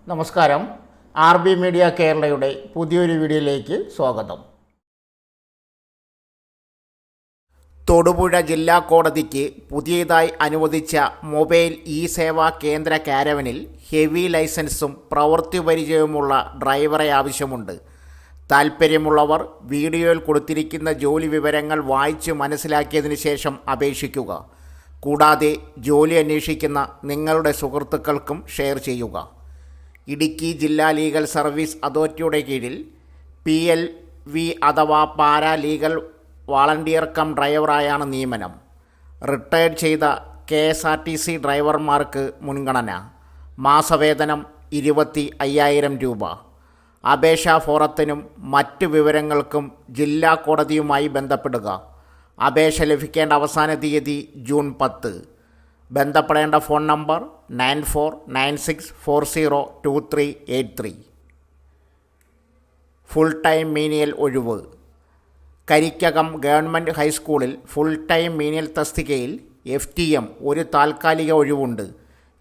നമസ്കാരം. RB media കേരളയുടെ പുതിയൊരു വീഡിയോയിലേക്ക് സ്വാഗതം. തൊടുപുഴ ജില്ലാ കോടതിക്ക് പുതിയതായി അനുവദിച്ച മൊബൈൽ ഇ-സേവാ കേന്ദ്ര കാരവനിൽ ഹെവി ലൈസൻസും പ്രവൃത്തി പരിചയവുമുള്ള ഡ്രൈവറെ ആവശ്യമുണ്ട്. താൽപ്പര്യമുള്ളവർ വീഡിയോയിൽ കൊടുത്തിരിക്കുന്ന ജോലി വിവരങ്ങൾ വായിച്ച് മനസ്സിലാക്കിയതിന് ശേഷം അപേക്ഷിക്കുക. കൂടാതെ ജോലി അന്വേഷിക്കുന്ന നിങ്ങളുടെ സുഹൃത്തുക്കൾക്കും ഷെയർ ചെയ്യുക. ഇടുക്കി ജില്ലാ ലീഗൽ സർവീസ് അതോറിറ്റിയുടെ കീഴിൽ PLV അഥവാ പാരാ ലീഗൽ വാളണ്ടിയർ കം ഡ്രൈവറായാണ് നിയമനം. റിട്ടയർഡ് ചെയ്ത KSRTC ഡ്രൈവർമാർക്ക് മുൻഗണന. മാസവേതനം 25,000 രൂപ. അപേക്ഷാ ഫോറത്തിനും മറ്റ് വിവരങ്ങൾക്കും ജില്ലാ കോടതിയുമായി ബന്ധപ്പെടുക. അപേക്ഷ ലഭിക്കേണ്ട അവസാന തീയതി ജൂൺ 10. ബന്ധപ്പെടേണ്ട phone number 9496402383. Full time menial ഒഴിവ്. കരിക്കകം ഗവൺമെൻറ് ഹൈസ്കൂളിൽ ഫുൾ ടൈം മീനിയൽ തസ്തികയിൽ FTM ഒരു താൽക്കാലിക ഒഴിവുണ്ട്.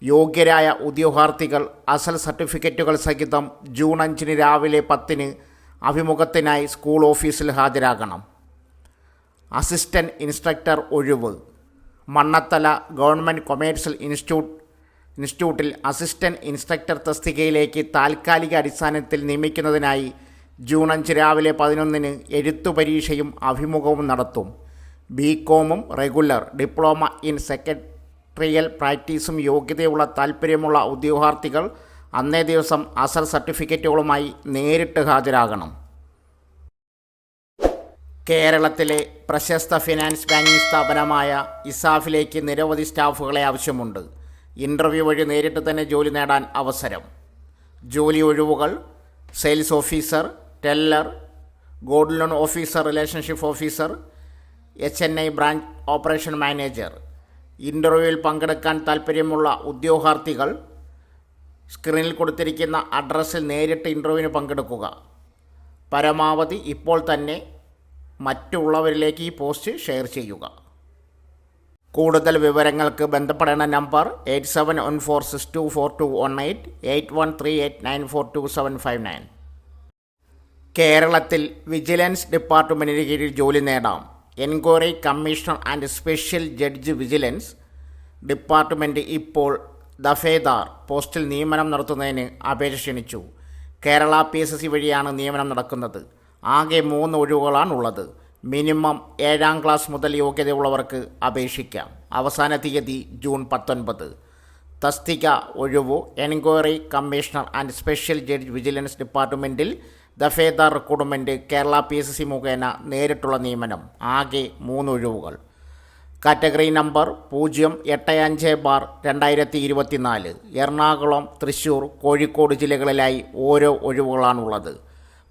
യോഗ്യരായ ഉദ്യോഗാർത്ഥികൾ അസൽ സർട്ടിഫിക്കറ്റുകൾ സഹിതം ജൂൺ 5 രാവിലെ 10 അഭിമുഖത്തിനായി സ്കൂൾ ഓഫീസിൽ ഹാജരാകണം. അസിസ്റ്റൻറ്റ് ഇൻസ്ട്രക്ടർ ഒഴിവ്. മണ്ണത്തല ഗവൺമെൻറ് കൊമേഴ്സ്യൽ ഇൻസ്റ്റിറ്റ്യൂട്ടിൽ അസിസ്റ്റൻറ്റ് ഇൻസ്ട്രക്ടർ തസ്തികയിലേക്ക് താൽക്കാലിക അടിസ്ഥാനത്തിൽ നിയമിക്കുന്നതിനായി ജൂൺ 5 രാവിലെ 11 എഴുത്തു പരീക്ഷയും അഭിമുഖവും നടത്തും. BCom regular, diploma in secretarial പ്രാക്ടീസും യോഗ്യതയുള്ള താൽപ്പര്യമുള്ള ഉദ്യോഗാർത്ഥികൾ അന്നേ ദിവസം അസൽ സർട്ടിഫിക്കറ്റുകളുമായി നേരിട്ട് ഹാജരാകണം. കേരളത്തിലെ പ്രശസ്ത ഫിനാൻസ് ബാങ്കിംഗ് സ്ഥാപനമായ ഇസാഫിലേക്ക് നിരവധി സ്റ്റാഫുകളെ ആവശ്യമുണ്ട്. ഇൻ്റർവ്യൂ വഴി നേരിട്ട് തന്നെ ജോലി നേടാൻ അവസരം. ജോലി ഒഴിവുകൾ: sales officer, teller, gold loan officer, relationship officer, HNI branch operation manager. ഇൻ്റർവ്യൂവിൽ പങ്കെടുക്കാൻ താൽപ്പര്യമുള്ള ഉദ്യോഗാർത്ഥികൾ സ്ക്രീനിൽ കൊടുത്തിരിക്കുന്ന അഡ്രസ്സിൽ നേരിട്ട് ഇൻ്റർവ്യൂവിന് പങ്കെടുക്കുക. പരമാവധി ഇപ്പോൾ തന്നെ മറ്റുള്ളവരിലേക്ക് ഈ പോസ്റ്റ് ഷെയർ ചെയ്യുക. കൂടുതൽ വിവരങ്ങൾക്ക് ബന്ധപ്പെടേണ്ട നമ്പർ 8714624218, 8138942759. കേരളത്തിൽ വിജിലൻസ് ഡിപ്പാർട്ട്മെൻറ്റിന് കീഴിൽ ജോലി നേടാം. Enquiry commissioner and special judge vigilance department ഇപ്പോൾ ദഫേദാർ പോസ്റ്റിൽ നിയമനം നടത്തുന്നതിന് അപേക്ഷ ക്ഷണിച്ചു. കേരള PSC വഴിയാണ് നിയമനം നടക്കുന്നത്. ആകെ 3 ഒഴിവുകളാണുള്ളത്. മിനിമം 7ാം ക്ലാസ് മുതൽ യോഗ്യതയുള്ളവർക്ക് അപേക്ഷിക്കാം. അവസാന തീയതി ജൂൺ 19. തസ്തിക ഒഴിവു: enquiry commissioner and special judge vigilance ഡിപ്പാർട്ട്മെൻറ്റിൽ ദഫേദാർ റിക്രൂട്ട്മെൻറ്റ് കേരള PSC മുഖേന നേരിട്ടുള്ള നിയമനം. ആകെ 3 ഒഴിവുകൾ. Category number 085/2024. എറണാകുളം, തൃശ്ശൂർ, കോഴിക്കോട് ജില്ലകളിലായി ഓരോ ഒഴിവുകളാണുള്ളത്.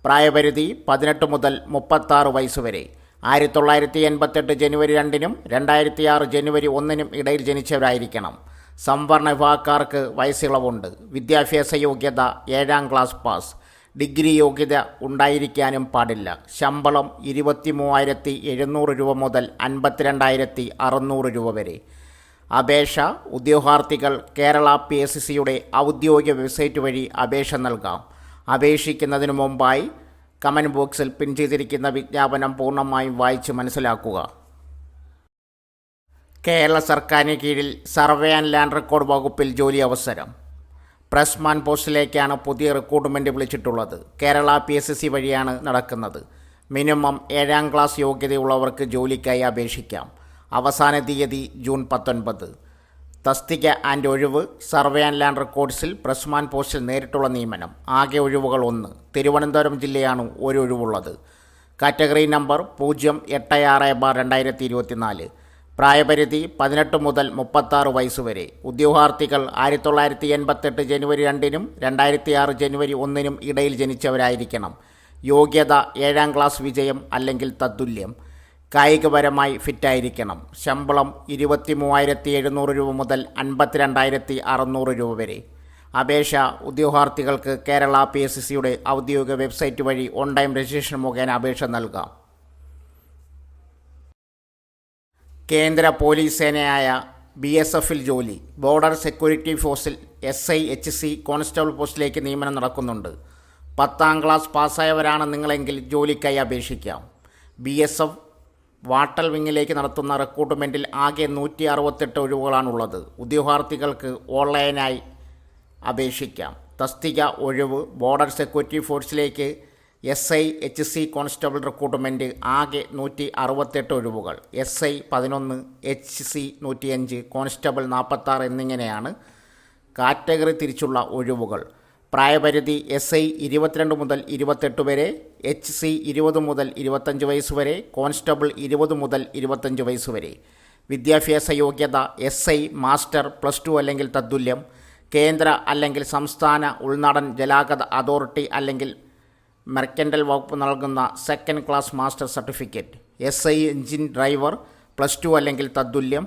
പ്രായപരിധി 18 മുതൽ 36 വയസ്സ് വരെ. 1988 ജനുവരി 2-നും 2006 ജനുവരി 1-നും ഇടയിൽ ജനിച്ചവരായിരിക്കണം. സംവരണ വിഭാഗക്കാർക്ക് വയസ്സിളവുണ്ട്. വിദ്യാഭ്യാസ യോഗ്യത 7ാം ക്ലാസ് പാസ്. ഡിഗ്രി യോഗ്യത ഉണ്ടായിരിക്കാനും പാടില്ല. ശമ്പളം 23,700 രൂപ മുതൽ 52,600 രൂപ വരെ. അപേക്ഷ ഉദ്യോഗാർത്ഥികൾ കേരള PSCയുടെ ഔദ്യോഗിക വെബ്സൈറ്റ് വഴി അപേക്ഷ നൽകാം. അപേക്ഷിക്കുന്നതിന് മുമ്പായി കമൻറ്റ് ബോക്സിൽ പിൻ ചെയ്തിരിക്കുന്ന വിജ്ഞാപനം പൂർണ്ണമായും വായിച്ച് മനസ്സിലാക്കുക. കേരള സർക്കാരിന് കീഴിൽ സർവേ ആൻഡ് ലാൻഡ് റെക്കോർഡ് വകുപ്പിൽ ജോലി അവസരം. പ്രസ്മാൻ പോസ്റ്റിലേക്കാണ് പുതിയ റിക്രൂട്ട്മെൻറ്റ് വിളിച്ചിട്ടുള്ളത്. കേരള PSC വഴിയാണ് നടക്കുന്നത്. മിനിമം 7ാം ക്ലാസ് യോഗ്യതയുള്ളവർക്ക് ജോലിക്കായി അപേക്ഷിക്കാം. അവസാന തീയതി ജൂൺ 19. തസ്തിക ആൻഡ് ഒഴിവ്: സർവേ ആൻഡ് ലാൻഡ് റെക്കോർഡ്സിൽ പ്രസ്മാൻ പോസ്റ്റിൽ നേരിട്ടുള്ള നിയമനം. ആകെ ഒഴിവുകൾ 1. തിരുവനന്തപുരം ജില്ലയാണ് ഒരു ഒഴിവുള്ളത്. Category number 086/2024. പ്രായപരിധി 18 മുതൽ 36 വയസ്സ് വരെ. ഉദ്യോഗാർത്ഥികൾ 1988 ജനുവരി 2-നും 2006 ജനുവരി 1-നും ഇടയിൽ ജനിച്ചവരായിരിക്കണം. യോഗ്യത 7ാം ക്ലാസ് വിജയം അല്ലെങ്കിൽ തത്തുല്യം. കായികപരമായി ഫിറ്റായിരിക്കണം. ശമ്പളം 23,700 രൂപ മുതൽ 52,600 രൂപ വരെ. അപേക്ഷ ഉദ്യോഗാർത്ഥികൾക്ക് കേരള PSCയുടെ ഔദ്യോഗിക വെബ്സൈറ്റ് വഴി ഓൺലൈൻ രജിസ്ട്രേഷൻ മുഖേന അപേക്ഷ നൽകാം. കേന്ദ്ര പോലീസ് സേനയായ BSFൽ ജോലി. ബോർഡർ സെക്യൂരിറ്റി ഫോഴ്സിൽ SI HC കോൺസ്റ്റബിൾ പോസ്റ്റിലേക്ക് നിയമനം നടക്കുന്നുണ്ട്. 10ാം ക്ലാസ് പാസ്സായവരാണ് നിങ്ങളെങ്കിൽ ജോലിക്കായി അപേക്ഷിക്കാം. BSF വാട്ടൽ വിങ്ങിലേക്ക് നടത്തുന്ന റിക്രൂട്ട്മെൻറ്റിൽ ആകെ 168 ഒഴിവുകളാണുള്ളത്. ഉദ്യോഗാർത്ഥികൾക്ക് ഓൺലൈനായി അപേക്ഷിക്കാം. തസ്തിക ഒഴിവ് ബോർഡർ സെക്യൂരിറ്റി ഫോഴ്സിലേക്ക് SI HC കോൺസ്റ്റബിൾ റിക്രൂട്ട്മെൻറ്റ് ആകെ 168 ഒഴിവുകൾ. SI 11, HC 105, കോൺസ്റ്റബിൾ 46 എന്നിങ്ങനെയാണ് കാറ്റഗറി തിരിച്ചുള്ള ഒഴിവുകൾ. പ്രായപരിധി SI 22 മുതൽ 28 വരെ, HC 20 മുതൽ 25 വയസ്സ് വരെ, കോൺസ്റ്റബിൾ 20 മുതൽ 25 വയസ്സ് വരെ. വിദ്യാഭ്യാസ യോഗ്യത SI മാസ്റ്റർ, +2 അല്ലെങ്കിൽ തത്തുല്യം, കേന്ദ്ര അല്ലെങ്കിൽ സംസ്ഥാന ഉൾനാടൻ ജലാഗത അതോറിറ്റി അല്ലെങ്കിൽ മെർക്കൻ്റൽ വകുപ്പ് നൽകുന്ന 2nd class master certificate. SI engine driver, +2 അല്ലെങ്കിൽ തത്തുല്യം,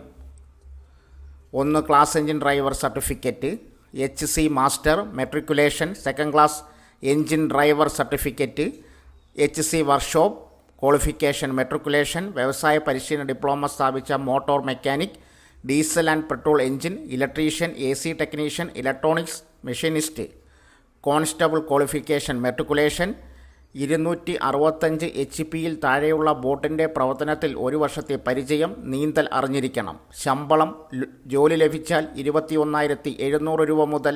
1 class engine driver certificate. HC master matriculation, 2nd class engine driver certificate. HC workshop qualification matriculation, വ്യവസായ പരിശീലന ഡിപ്ലോമ സ്ഥാപിച്ച motor mechanic, diesel and petrol engine, electrician, AC technician, electronics machinist. Constable qualification matriculation, 265 HP-യിൽ താഴെയുള്ള ബോട്ടിൻ്റെ പ്രവർത്തനത്തിൽ 1 വർഷത്തെ പരിചയം, നീന്തൽ അറിഞ്ഞിരിക്കണം. ശമ്പളം ജോലി ലഭിച്ചാൽ 21,700 രൂപ മുതൽ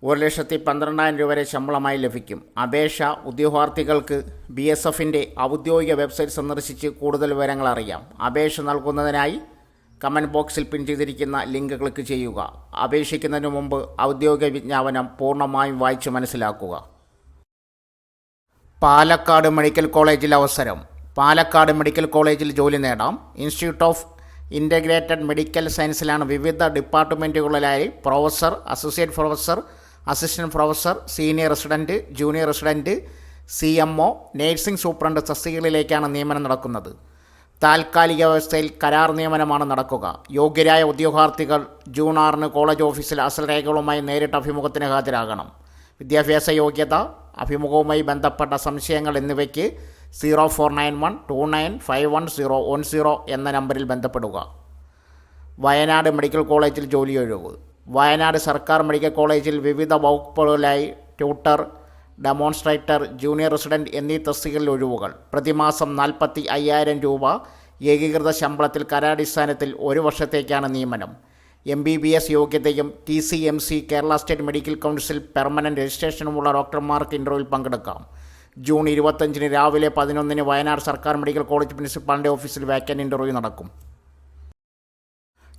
1,12,000 രൂപ വരെ ശമ്പളമായി ലഭിക്കും. അപേക്ഷ ഉദ്യോഗാർത്ഥികൾക്ക് BSFൻ്റെ ഔദ്യോഗിക വെബ്സൈറ്റ് സന്ദർശിച്ച് കൂടുതൽ വിവരങ്ങൾ അറിയാം. അപേക്ഷ നൽകുന്നതിനായി കമൻറ്റ് ബോക്സിൽ പിൻ ചെയ്തിരിക്കുന്ന ലിങ്ക് ക്ലിക്ക് ചെയ്യുക. അപേക്ഷിക്കുന്നതിന് മുമ്പ് ഔദ്യോഗിക വിജ്ഞാപനം പൂർണ്ണമായും വായിച്ച് മനസ്സിലാക്കുക. പാലക്കാട് മെഡിക്കൽ കോളേജിൽ അവസരം. പാലക്കാട് മെഡിക്കൽ കോളേജിൽ ജോലി നേടാം. ഇൻസ്റ്റിറ്റ്യൂട്ട് ഓഫ് ഇൻ്റഗ്രേറ്റഡ് മെഡിക്കൽ സയൻസിലാണ് വിവിധ ഡിപ്പാർട്ട്മെൻറ്റുകളിലായി professor, associate professor, assistant professor, senior resident, junior resident, CMO, nursing superintendent തസ്തികകളിലേക്കാണ് നിയമനം നടക്കുന്നത്. താൽക്കാലിക വ്യവസ്ഥയിൽ കരാർ നിയമനമാണ് നടക്കുക. യോഗ്യരായ ഉദ്യോഗാർത്ഥികൾ ജൂൺ 6 കോളേജ് ഓഫീസിൽ അസൽ രേഖകളുമായി നേരിട്ട് അഭിമുഖത്തിന് ഹാജരാകണം. വിദ്യാഭ്യാസ യോഗ്യത, അഭിമുഖവുമായി ബന്ധപ്പെട്ട സംശയങ്ങൾ എന്നിവയ്ക്ക് 0491295110 എന്ന നമ്പറിൽ ബന്ധപ്പെടുക. വയനാട് മെഡിക്കൽ കോളേജിൽ ജോലി ഒഴിവ്. വയനാട് സർക്കാർ മെഡിക്കൽ കോളേജിൽ വിവിധ വകുപ്പുകളിലായി ട്യൂട്ടർ, ഡെമോൺസ്ട്രേറ്റർ, ജൂനിയർ റെസിഡൻറ്റ് എന്നീ തസ്തികകളിൽ ഒഴിവുകൾ. പ്രതിമാസം 45,000 രൂപ ഏകീകൃത ശമ്പളത്തിൽ കരാടിസ്ഥാനത്തിൽ 1 വർഷത്തേക്കാണ് നിയമനം. MBBS യോഗ്യതയും TCMC Kerala state medical council permanent രജിസ്ട്രേഷനുമുള്ള ഡോക്ടർമാർക്ക് ഇൻ്റർവ്യൂവിൽ പങ്കെടുക്കാം. ജൂൺ 25 രാവിലെ 11 വയനാട് സർക്കാർ മെഡിക്കൽ കോളേജ് പ്രിൻസിപ്പാളിൻ്റെ ഓഫീസിൽ വാക്കൻ്റ് ഇൻ്റർവ്യൂ നടക്കും.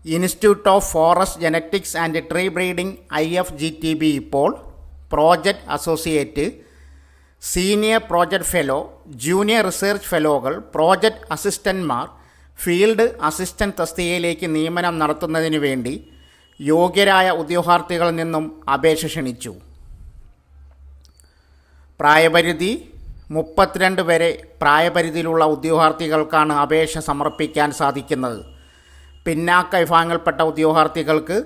Institute of forest genetics and tree breeding IFGTB ഇപ്പോൾ project associate, senior project fellow, junior research ഫെലോകൾ, പ്രോജക്റ്റ് അസിസ്റ്റന്റ്മാർ, ഫീൽഡ് അസിസ്റ്റൻറ്റ് തസ്തികയിലേക്ക് നിയമനം നടത്തുന്നതിന് വേണ്ടി യോഗ്യരായ ഉദ്യോഗാർത്ഥികളിൽ നിന്നും അപേക്ഷ ക്ഷണിച്ചു. പ്രായപരിധി 32 വരെ പ്രായപരിധിയിലുള്ള ഉദ്യോഗാർത്ഥികൾക്കാണ് അപേക്ഷ സമർപ്പിക്കാൻ സാധിക്കുന്നത്. പിന്നാക്ക വിഭാഗങ്ങളിൽപ്പെട്ട ഉദ്യോഗാർത്ഥികൾക്ക്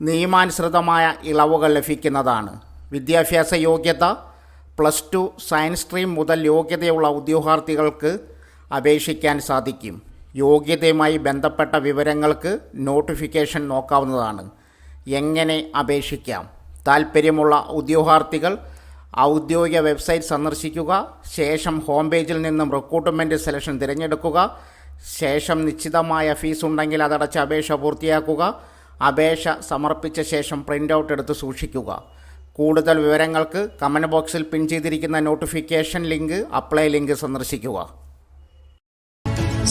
നിയമാനുസൃതമായ ഇളവുകൾ ലഭിക്കുന്നതാണ്. വിദ്യാഭ്യാസ യോഗ്യത +2 സയൻസ് സ്ട്രീം മുതൽ യോഗ്യതയുള്ള ഉദ്യോഗാർത്ഥികൾക്ക് അപേക്ഷിക്കാൻ സാധിക്കും. യോഗ്യതയുമായി ബന്ധപ്പെട്ട വിവരങ്ങൾക്ക് നോട്ടിഫിക്കേഷൻ നോക്കാവുന്നതാണ്. എങ്ങനെ അപേക്ഷിക്കാം? താൽപ്പര്യമുള്ള ഉദ്യോഗാർത്ഥികൾ ഔദ്യോഗിക വെബ്സൈറ്റ് സന്ദർശിക്കുക. ശേഷം ഹോം പേജിൽ നിന്നും റിക്രൂട്ട്മെൻറ്റ് സെലക്ഷൻ തിരഞ്ഞെടുക്കുക. ശേഷം നിശ്ചിതമായ ഫീസ് ഉണ്ടെങ്കിൽ അതടച്ച് അപേക്ഷ പൂർത്തിയാക്കുക. അപേക്ഷ സമർപ്പിച്ച ശേഷം പ്രിൻ്റ് ഔട്ട് എടുത്ത് സൂക്ഷിക്കുക. കൂടുതൽ വിവരങ്ങൾക്ക് കമൻറ്റ് ബോക്സിൽ പിൻ ചെയ്തിരിക്കുന്ന നോട്ടിഫിക്കേഷൻ ലിങ്ക്, അപ്ലൈ ലിങ്ക് സന്ദർശിക്കുക.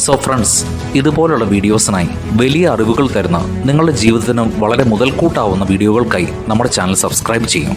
സോ ഫ്രണ്ട്സ്, ഇതുപോലുള്ള വീഡിയോസിനായി വലിയ അറിവുകൾ തരുന്ന നിങ്ങളുടെ ജീവിതത്തിനും വളരെ മുതൽക്കൂട്ടാവുന്ന വീഡിയോകൾക്കായി നമ്മുടെ ചാനൽ സബ്സ്ക്രൈബ് ചെയ്യും.